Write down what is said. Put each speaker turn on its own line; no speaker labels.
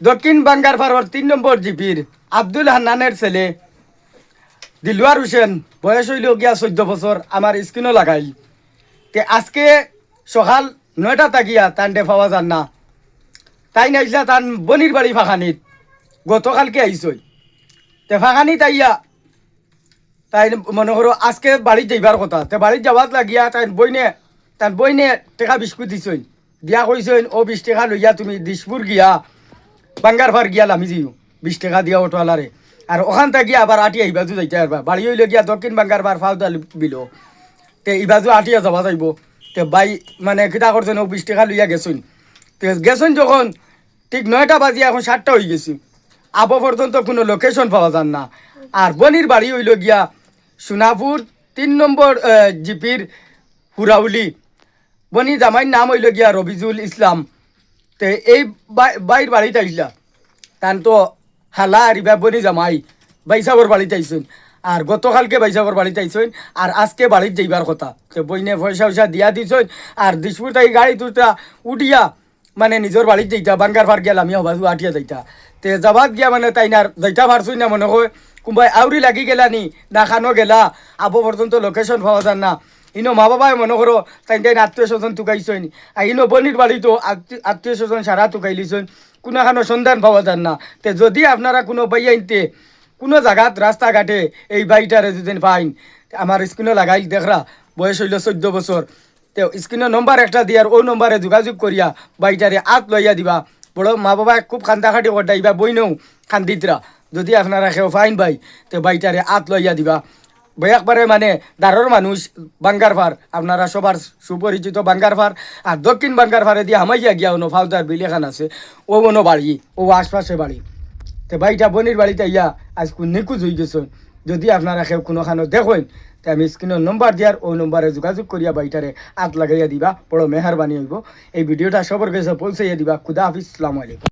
দক্ষিণ বাঙ্গার ফারওয়ার 3 নম্বর জিপির আব্দুল হান্নানের ছেলে দিলওয়ার হোসেন বয়স হইল গিয়া 14 বছর আমার স্ক্রিনও লাগাইল তে আজকে সকাল 9টা তাকিয়া তান্ডে পাওয়া যান না তাই নাইছিলা তান বনির বাড়ি ফাঁকানিত গতকালকে আইসই তে ফাঁকানিত আইয়া তাই মনে করো আজকে বাড়ি যাইবার কথা তে বাড়ি যাওয়াত লাগিয়া তাই বইনে টেকা বিস্কুট দিছই দিয়া কইসইন ও 20 টাকা লইয়া তুমি দিশপুর গিয়া বাঙ্গার ফার গিয়া লামি যাইও 20 টাকা দিয়া অটোওয়ালারে আর ওখান থেকে আবার আটি আইবাজু যাইতে পারবা বাড়ি হইলে গিয়া দক্ষিণ বাঙ্গার বার ফাউদা বিল তে ইবাজু আটিয়া যাওয়া যাইব তে বাই মানে কিতা করছেন ও 20 টাকা লইয়া গেছুন তে গেছুন যখন ঠিক 9টা বাজিয়া এখন 7টা হয়ে গেছি আবো পর্যন্ত কোনো লোকেশন পাওয়া যান না আর বনির বাড়ি হইল গিয়া সোনাপুর 3 নম্বর জিপির হুরাউলি বনি জামাইর নাম হইল গিয়া রবিজুল ইসলাম তে এই বাইর বাড়িতে আইসলা তান তো হালা আরিবা বনি জামাই বাইসাবর বাড়িতে আইসুন আর গতকালকে বাইসাবর বাড়িতে আইসুন আর আজকে বাড়িতে যাইবার কথা তো বইনে পয়সা উয়সা দিয়া দিছুন আর দিশপুর তাই গাড়ি তুটা উঠিয়া মানে নিজের বাড়িতে যাইতা বাঙ্গার ফার গেল আমি বাজু আটিয়া যাইতা তে যাবাত গিয়া মানে তাই না যাইতা পারছুই না মনে হয় কোনবাই আউরি লাগি গেলানি না খানো গেলা আবো পর্যন্ত লোকেশন পাওয়া যান না ইনো মা বাবাই মনে করো তাই আত্মীয় স্বজন টুকাইছইন আর ইনো বনির বাড়ি তো আত্মীয় স্বজন সারা টুকাইলিছইন কোনোখানো সন্ধান পাওয়া যান না তে যদি আপনারা কোনো বাইয়াইনতে কোনো জায়গাত রাস্তাঘাটে এই বাড়িটারে যদি পাইন আমার স্ক্রিনে লাগাই দেখরা বয়স হইল 14 বছর তো স্ক্রিনের নম্বর একটা দিয়ার ও নম্বরে যোগাযোগ করিয়া বাড়িটারে আত লইয়া দিবা বড় মা বাবা খুব খান্দাখাটি কটাইবা বইনেও খান্দিতরা যদি আপনারা কেউ ফাইন ভাই তো বাড়িটারে আত লইয়া দিবা একবারে মানে দারোর মানুষ বাঙ্গার ফার আপনারা সবার সুপরিচিত বাঙ্গার ফার আর দক্ষিণ বাঙ্গার ফারে দিয়ে হামাইয়া গিয়া অন্য ফাউদার বিলেখান আছে ও কোনো বাড়ি ও আশপাশে বাড়ি তো ভাইটা বনির বাড়িতে ইয়া আজ নিখোঁজ হয়ে গেছেন যদি আপনারা কেউ কোনোখানো দেখেন তো আমি স্ক্রিনের নম্বর দিয়ার ওই নম্বরে যোগাযোগ করিয়া বাড়িটারে আত লাগাইয়া দিবা বড় মেহরবানি হইব এই ভিডিওটা সবার কাছে পৌঁছাইয়া দিবা খুদা হাফিজ, আসসালামু আলাইকুম।